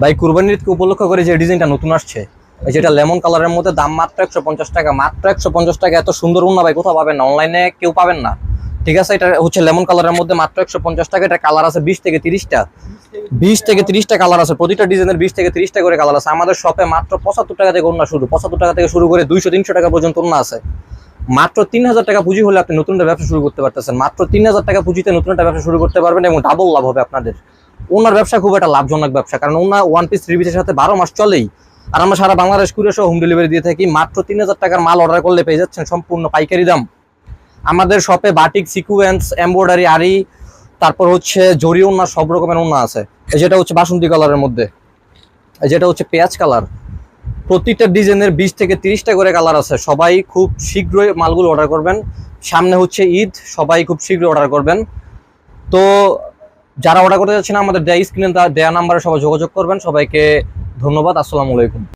ভাই কুরবানির ঈদকে উপলক্ষ করে যে ডিজাইনটা নতুন আসছে, যেটা লেমন কালারের মধ্যে, দাম মাত্র 150 টাকা। মাত্র 150 টাকা। এত সুন্দর উন্না ভাই কোথাও পাবেন না, অনলাইনে কেউ পাবেন না। ঠিক আছে, এটা হচ্ছে লেমন কালারের মধ্যে মাত্র 150 টাকা। এটা কালার আছে 20 থেকে 30টা, 20 থেকে 30টা কালার আছে। প্রতিটা ডিজাইনের 20 থেকে 30টা করে কালার আছে। আমাদের শপে মাত্র 75 টাকা থেকে ওন্না শুরু, 75 টাকা থেকে শুরু করে 200-300 টাকা পর্যন্ত ওন্না আছে। মাত্র 3000 টাকা পুঁজি হলে আপনি নতুন একটা ব্যবসা শুরু করতে পারতেছেন। মাত্র 3000 টাকা পুঁজিতে নতুন একটা ব্যবসা শুরু করতে পারবেন এবং ডাবল লাভ হবে আপনাদের। ওনার ব্যবসা খুব একটা লাভজনক ব্যবসা, কারণ ওনার ওয়ান পিস থ্রি পিসের সাথে 12 মাস চলেই। আর আমরা সারা বাংলাদেশ কুরিয়ার সহ হোম ডেলিভারি দিয়ে থাকি। মাত্র 3000 টাকার মাল অর্ডার করলে পেয়ে যাচ্ছেন সম্পূর্ণ পাইকারি দাম। আমাদের শপে বাটিক, সিকুয়েন্স, এমব্রয়ডারি, আরি, তারপর হচ্ছে জরি ওন্না, সব রকমের ওন্না আছে। যেটা হচ্ছে বাসন্তী কালারের মধ্যে, যেটা হচ্ছে পেঁয়াজ কালার। প্রতিটা ডিজাইনের 20 থেকে 30টা করে কালার আছে। সবাই খুব শীঘ্রই মালগুলো অর্ডার করবেন, সামনে হচ্ছে ঈদ, সবাই খুব শীঘ্রই অর্ডার করবেন। তো যারা অর্ডার করতে যাচ্ছেন আমাদের স্ক্রিনে দেওয়া নাম্বারে সবাই যোগাযোগ করবেন। সবাইকে ধন্যবাদ। আসসালামু আলাইকুম।